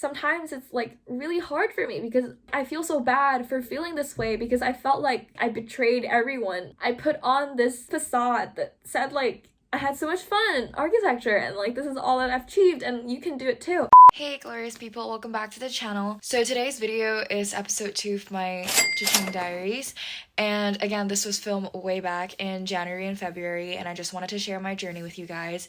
sometimes it's like really hard for me because I feel so bad for feeling this way because I felt like I betrayed everyone. I put on this facade that said like I had so much fun in architecture and like this is all that I've achieved and you can do it too. Hey glorious people, welcome back to the channel. So today's video is episode 2 of my Diaries, and again this was filmed way back in January and February, and I just wanted to share my journey with you guys.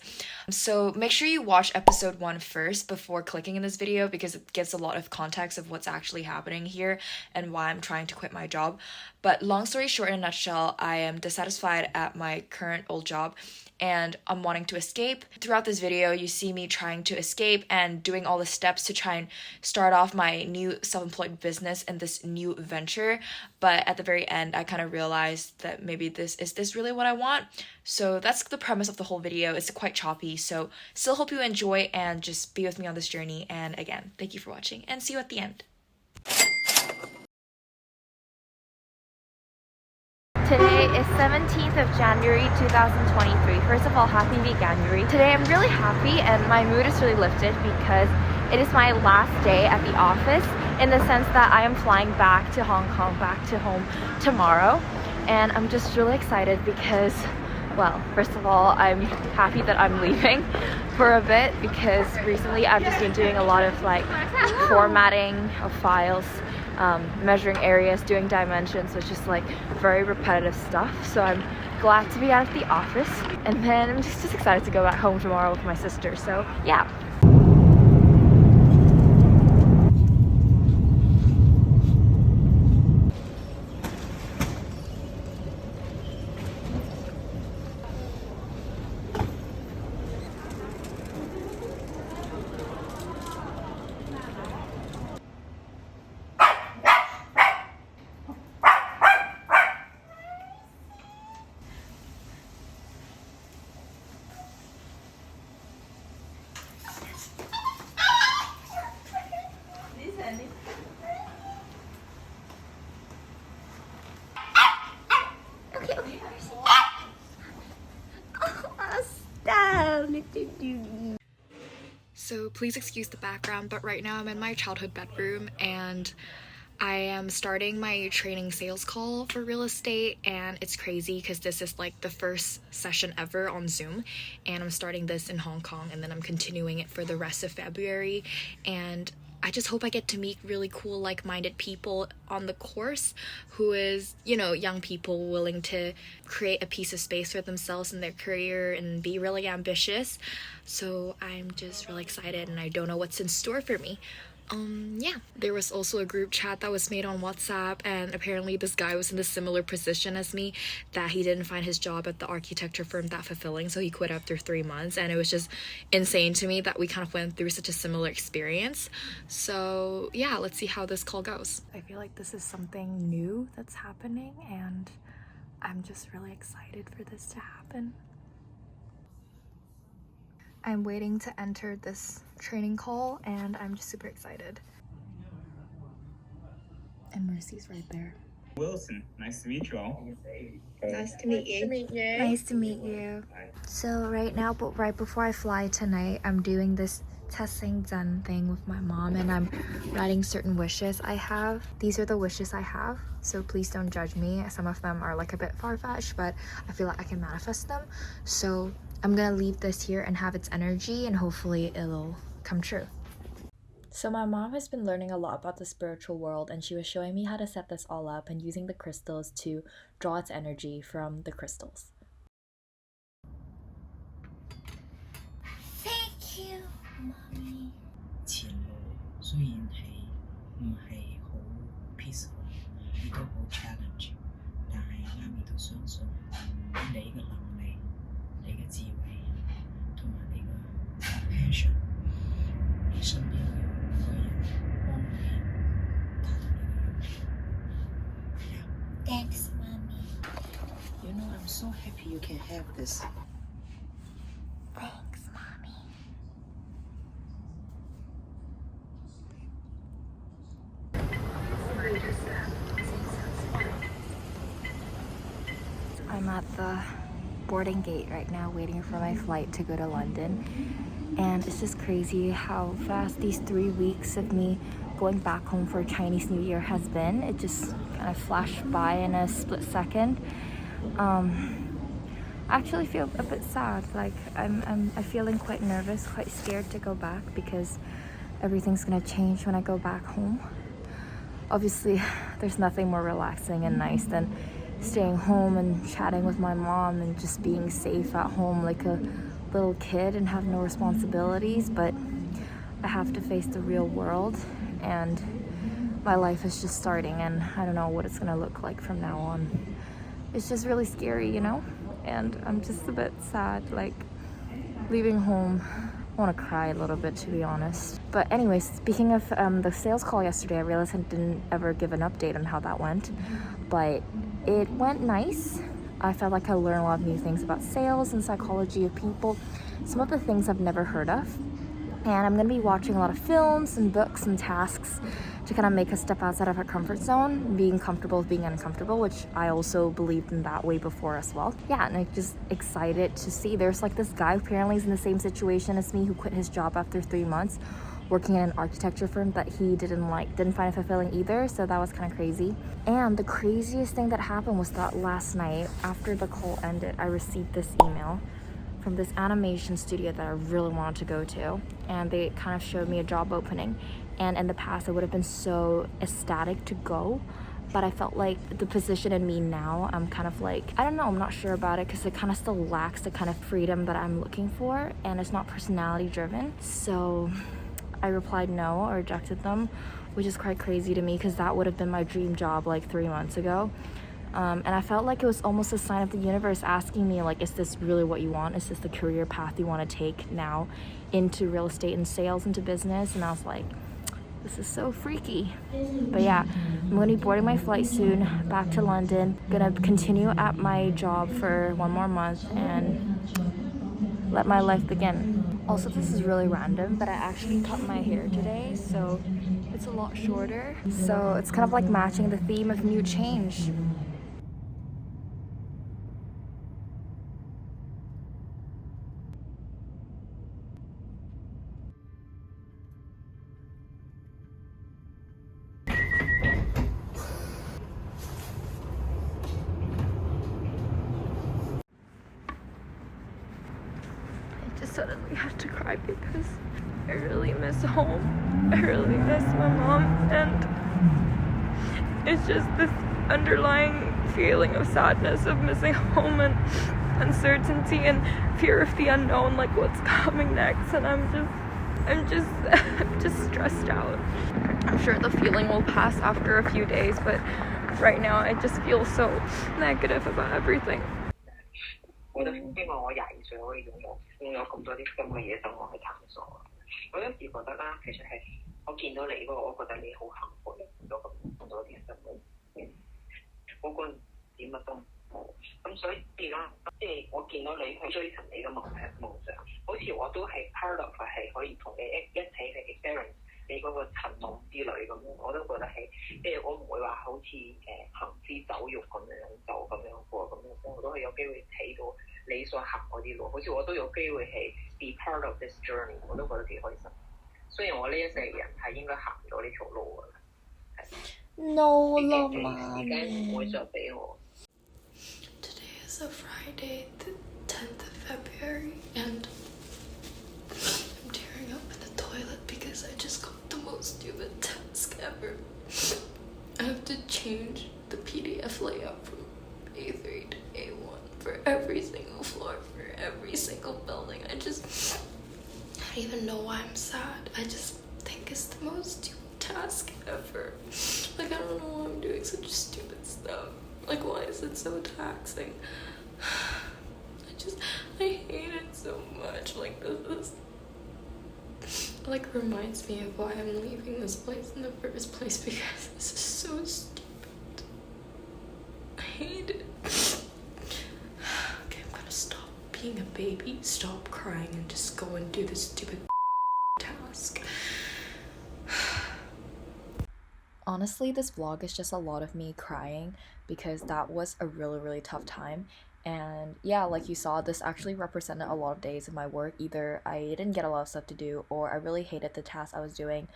So make sure you watch episode 1 first before clicking in this video because it gives a lot of context of what's actually happening here and why I'm trying to quit my job. But long story short, in a nutshell, I am dissatisfied at my current old job and I'm wanting to escape. Throughout this video, you see me trying to escape and doing all the steps to try and start off my new self-employed business and this new venture. But at the very end, I kind of realized that maybe is this really what I want? So that's the premise of the whole video. It's quite choppy, so still hope you enjoy and just be with me on this journey. And again, thank you for watching and see you at the end. Today is 17th of January 2023. First of all, happy Veganuary. Today I'm really happy and my mood is really lifted because it is my last day at the office, in the sense that I am flying back to Hong Kong, back to home tomorrow. And I'm just really excited because, well, first of all, I'm happy that I'm leaving for a bit because recently I've just been doing a lot of like formatting of files, measuring areas, doing dimensions, which is like very repetitive stuff. So I'm glad to be out of the office, and then I'm just excited to go back home tomorrow with my sister. So yeah. So please excuse the background, but right now I'm in my childhood bedroom and I am starting my training sales call for real estate, and it's crazy because this is like the first session ever on Zoom, and I'm starting this in Hong Kong and then I'm continuing it for the rest of February. And I just hope I get to meet really cool like-minded people on the course who is, you know, young people willing to create a piece of space for themselves in their career and be really ambitious. So I'm just really excited and I don't know what's in store for me. Yeah, there was also a group chat that was made on WhatsApp, and apparently this guy was in a similar position as me, that he didn't find his job at the architecture firm that fulfilling, so he quit after 3 months. And it was just insane to me that we kind of went through such a similar experience. So yeah, let's see how this call goes. I feel like this is something new that's happening and I'm just really excited for this to happen. I'm waiting to enter this training call and I'm just super excited. And Mercy's right there. Wilson, nice to meet you all. Nice to meet you. Nice to meet you. So right now, but right before I fly tonight, I'm doing this testing Zen thing with my mom and I'm writing certain wishes I have. These are the wishes I have, so please don't judge me. Some of them are like a bit far-fetched, but I feel like I can manifest them. So I'm gonna leave this here and have its energy and hopefully it'll come true. So my mom has been learning a lot about the spiritual world and she was showing me how to set this all up and using the crystals to draw its energy from the crystals. Thank you, mommy. 前路雖然唔係好 peaceful， 亦都好 challenge， 但係媽咪都相信你嘅能力、你嘅智慧同埋你嘅 passion， 你身邊有個人幫你達到你嘅願望。Thanks, mommy. You know, I'm so happy you can have this. Thanks, mommy. I'm at the boarding gate right now waiting for my flight to go to London, And it's just crazy how fast these 3 weeks of me going back home for Chinese New Year has been. It just kind of flashed by in a split second. I actually feel a bit sad. Like I'm feeling quite nervous, quite scared to go back because everything's gonna change when I go back home. Obviously, there's nothing more relaxing and nice than staying home and chatting with my mom and just being safe at home like a little kid and have no responsibilities. But I have to face the real world, and my life is just starting, and I don't know what it's gonna look like from now on. It's just really scary, you know? And I'm just a bit sad, like leaving home. I want to cry a little bit, to be honest. But anyways, speaking of the sales call yesterday, I realized I didn't ever give an update on how that went, but it went nice. I felt like I learned a lot of new things about sales and psychology of people, some of the things I've never heard of. And I'm gonna be watching a lot of films and books and tasks to kind of make us step outside of our comfort zone, being comfortable with being uncomfortable, which I also believed in that way before as well. Yeah, and I'm just excited to see. There's like this guy who apparently is in the same situation as me, who quit his job after 3 months working in an architecture firm that he didn't find fulfilling either. So that was kind of crazy. And the craziest thing that happened was that last night after the call ended, I received this email from this animation studio that I really wanted to go to, and they kind of showed me a job opening. And in the past I would have been so ecstatic to go, but I felt like the position in me now, I'm kind of like, I don't know, I'm not sure about it because it kind of still lacks the kind of freedom that I'm looking for, and it's not personality driven. So I replied no, I rejected them, which is quite crazy to me because that would have been my dream job like 3 months ago. And I felt like it was almost a sign of the universe asking me, like, is this really what you want? Is this the career path you want to take now into real estate and sales, into business? And I was like, this is so freaky. But yeah, I'm going to be boarding my flight soon back to London. Gonna continue at my job for 1 more month and let my life begin. Also, this is really random, but I actually cut my hair today, so it's a lot shorter. So it's kind of like matching the theme of new change. Just suddenly had to cry because I really miss home. I really miss my mom, and it's just this underlying feeling of sadness of missing home and uncertainty and fear of the unknown, like what's coming next. And I'm just stressed out. I'm sure the feeling will pass after a few days, but right now I just feel so negative about everything. 我都希望我22歲可以擁有咁多啲咁嘅嘢等我去探索。我有時覺得啦，其實係我見到你嗰個，我覺得你好幸福，有咁多啲新嘅嘢。我嗰陣時乜都冇，咁所以啦，即係我見到你去追尋你嘅夢想，好似我都係 part of 係可以同你一齊去 experience 你嗰個尋夢之旅咁樣，我都覺得係，即係我唔會話好似行屍走肉咁樣就咁樣過咁樣，我都係有機會睇到你所行嗰啲路，好似我都有機會係 be part of this journey， 我都覺得幾開心。雖然我呢一世人係應該行咗呢條路㗎啦，係。No 啦，時間唔會再俾我。Today is a Friday, the 10th of February, and I'm tearing up in the toilet because I just got the most stupid task ever. I have to change the PDF layout from A3 to A1 for every single floor, for every single building. I don't even know why I'm sad. I just think it's the most stupid task ever. Like, I don't know why I'm doing such stupid stuff. Like, why is it so taxing? I hate it so much. Like, this like reminds me of why I'm leaving this place in the first place, because this is so stupid. I hate it. Okay, I'm gonna stop being a baby, stop crying, and just go and do this stupid task. Honestly, this vlog is just a lot of me crying because that was a really, really tough time. And yeah, like you saw, this actually represented a lot of days of my work. Either I didn't get a lot of stuff to do, or I really hated the task I was doing,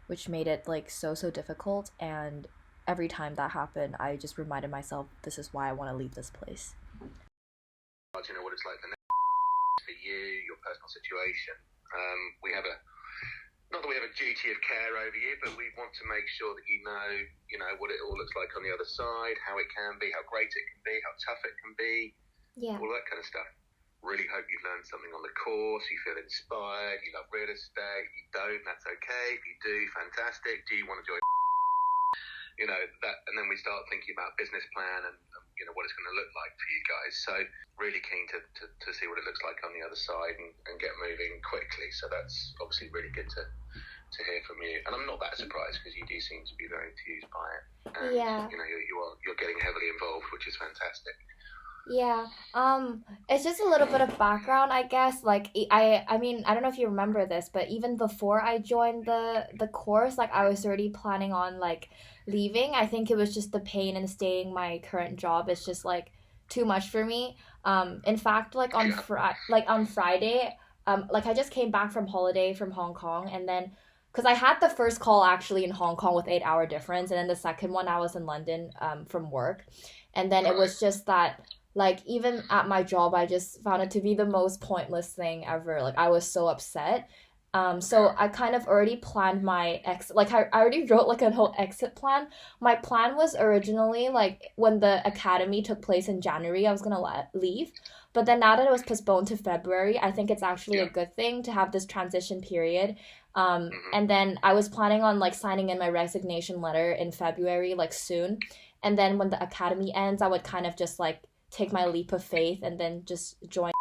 which made it like so difficult. And every time that happened, I just reminded myself, this is why I want to leave this place. You know what it's like for you, your personal situation. We have not that we have a duty of care over you, but we want to make sure that you know what it all looks like on the other side, how it can be, how great it can be, how tough it can be, all that kind of stuff. Really hope you've learned something on the course, you feel inspired, you love real estate, you don't, that's okay. If you do, fantastic. Do you want to join? You know, that, and then we start thinking about business plan and you know what it's going to look like for you guys. So really keen to see what it looks like on the other side and get moving quickly. So that's obviously really good to hear from you. And I'm not that surprised because you do seem to be very enthused by it. And, you know, you're getting heavily involved, which is fantastic. Yeah, it's just a little bit of background, I guess. Like, I mean, I don't know if you remember this, but even before I joined the course, like, I was already planning on, like, leaving. I think it was just the pain in staying my current job. It's just, like, too much for me. In fact, like, on Friday, like, I just came back from holiday from Hong Kong, and then, because I had the first call actually in Hong Kong with 8-hour difference, and then the second one I was in London, from work. And then it was just that, like, even at my job, I just found it to be the most pointless thing ever. Like, I was so upset. So I kind of already planned my exit. Like, I already wrote, like, a whole exit plan. My plan was originally, like, when the academy took place in January, I was gonna leave. But then now that it was postponed to February, I think it's actually a good thing to have this transition period. And then I was planning on, like, signing in my resignation letter in February, like, soon. And then when the academy ends, I would kind of just, like, take my leap of faith and then just join,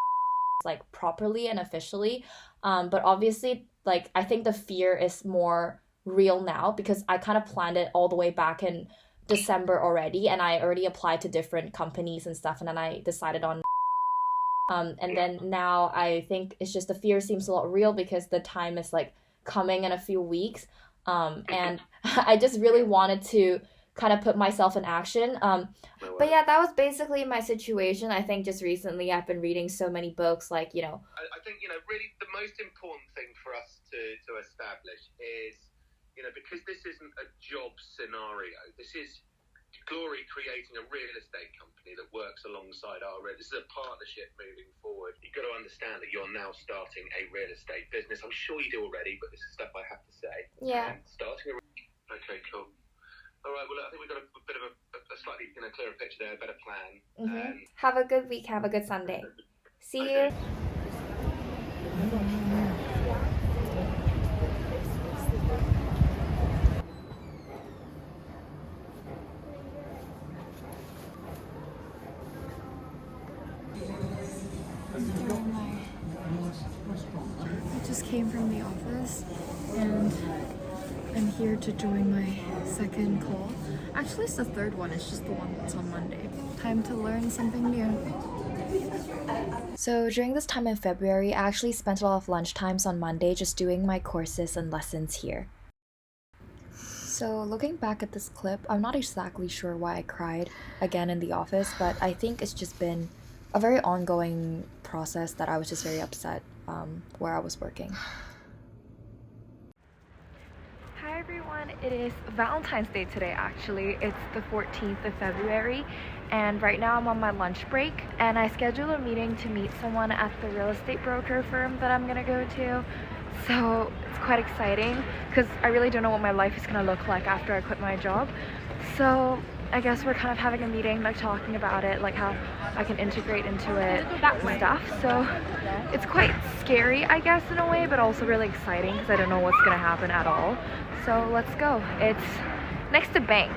like, properly and officially. But obviously, like, I think the fear is more real now because I kind of planned it all the way back in December already, and I already applied to different companies and stuff, and then I decided on and then now I think it's just the fear seems a lot real because the time is, like, coming in a few weeks. And I just really wanted to kind of put myself in action. But yeah, that was basically my situation. I think just recently I've been reading so many books, like, you know. I think, you know, really the most important thing for us to establish is, you know, because this isn't a job scenario, this is Glory creating a real estate company that works alongside this is a partnership moving forward. You've got to understand that you're now starting a real estate business. I'm sure you do already, but this is stuff I have to say. Yeah. Okay, cool. All right, well, I think we've got a bit of a slightly, you know, clearer picture there, a better plan. Have a good week. Have a good Sunday. See you. I just came from the office and I'm here to join my second call. Actually, it's the third one, it's just the one that's on Monday. Time to learn something new. So during this time in February, I actually spent a lot of lunch times on Monday just doing my courses and lessons here. So looking back at this clip, I'm not exactly sure why I cried again in the office, but I think it's just been a very ongoing process that I was just very upset where I was working. Hi everyone, it is Valentine's Day today actually. It's the 14th of February and right now I'm on my lunch break and I scheduled a meeting to meet someone at the real estate broker firm that I'm gonna go to. So it's quite exciting because I really don't know what my life is gonna look like after I quit my job. So I guess we're kind of having a meeting, like talking about it, like how I can integrate into it and stuff. So it's quite scary, I guess, in a way, but also really exciting because I don't know what's gonna happen at all. So let's go. It's next to bank.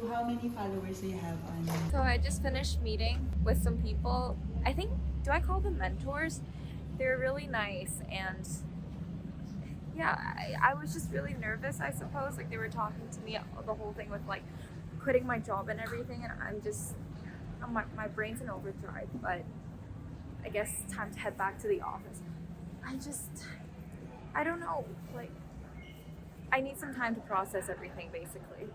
how many followers do you have on? So I just finished meeting with some people. I think, do I call them mentors? They're really nice, and yeah, I was just really nervous, I suppose. Like, they were talking to me the whole thing with like quitting my job and everything, and my brain's in overdrive, but I guess it's time to head back to the office. I don't know, like, I need some time to process everything, basically.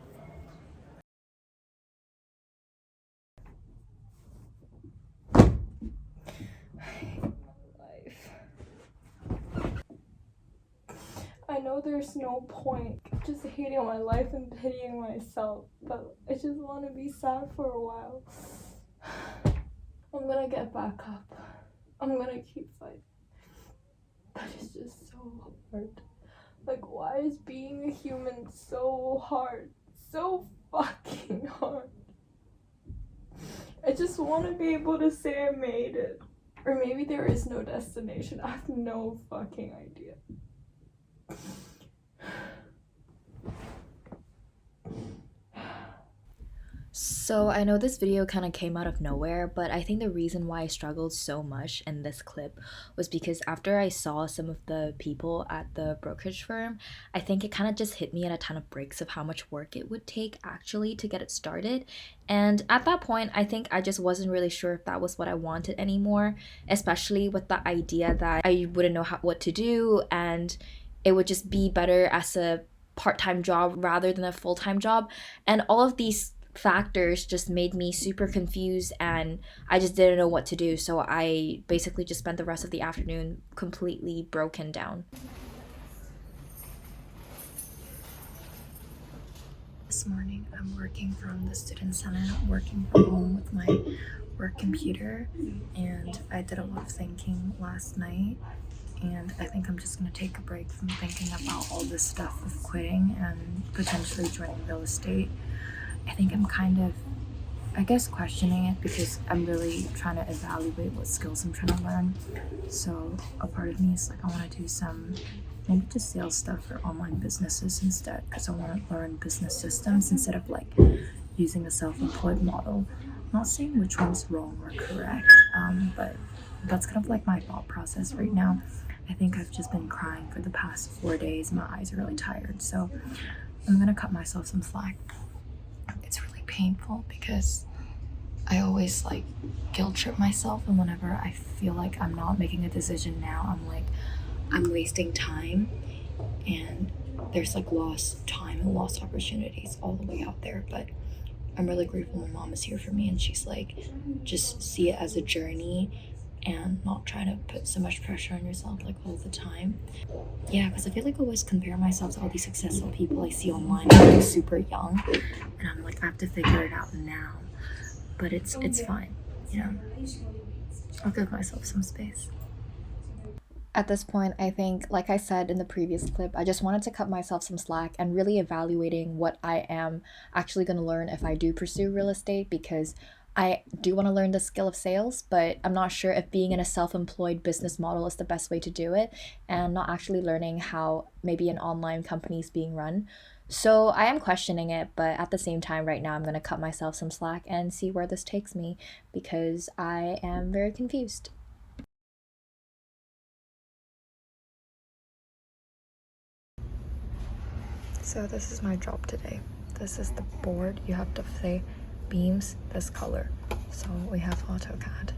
I know there's no point just hating my life and pitying myself, but I just want to be sad for a while. I'm gonna get back up. I'm gonna keep fighting. But it's just so hard. Like, why is being a human so hard? So fucking hard. I just want to be able to say I made it. Or maybe there is no destination. I have no fucking idea. So I know this video kind of came out of nowhere, but I think the reason why I struggled so much in this clip was because after I saw some of the people at the brokerage firm, I think it kind of just hit me at a ton of bricks of how much work it would take actually to get it started. And at that point, I think I just wasn't really sure if that was what I wanted anymore, especially with the idea that I wouldn't know what to do, and it would just be better as a part-time job rather than a full-time job. And all of these factors just made me super confused, and I just didn't know what to do. So I basically just spent the rest of the afternoon completely broken down. This morning I'm working from the student center, working from home with my work computer, and I did a lot of thinking last night, and I think I'm just gonna take a break from thinking about all this stuff of quitting and potentially joining real estate. I think I'm kind of, I guess, questioning it because I'm really trying to evaluate what skills I'm trying to learn. So a part of me is like, I want to do some, maybe just sales stuff for online businesses instead, because I want to learn business systems instead of like using a self-employed model. I'm not saying which one's wrong or correct, but that's kind of like my thought process right now. I think I've just been crying for the past 4 days. My eyes are really tired, so I'm gonna cut myself some slack. It's really painful because I always like guilt trip myself, and whenever I feel like I'm not making a decision now, I'm like, I'm wasting time, and there's like lost time and lost opportunities all the way out there. But I'm really grateful my mom is here for me, and she's like, just see it as a journey and not try to put so much pressure on yourself like all the time. Yeah, because I feel like I always compare myself to all these successful people I see online who are like super young, and I'm like, I have to figure it out now. But it's fine, you know. I'll give myself some space. At this point, I think, like I said in the previous clip, I just wanted to cut myself some slack and really evaluating what I am actually going to learn if I do pursue real estate, because I do want to learn the skill of sales, but I'm not sure if being in a self-employed business model is the best way to do it, and not actually learning how maybe an online company is being run. So I am questioning it, but at the same time right now I'm going to cut myself some slack and see where this takes me, because I am very confused. So this is my job today. This is the board. You have to say beams this color. So we have AutoCAD.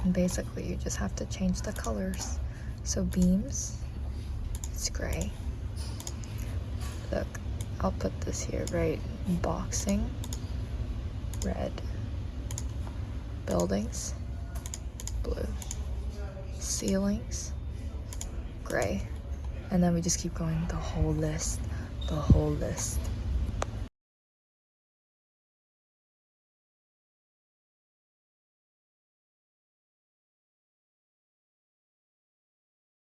And basically you just have to change the colors. So beams, it's gray. Look, I'll put this here, right? Boxing, red. Buildings, blue. Ceilings, gray. And then we just keep going, the whole list.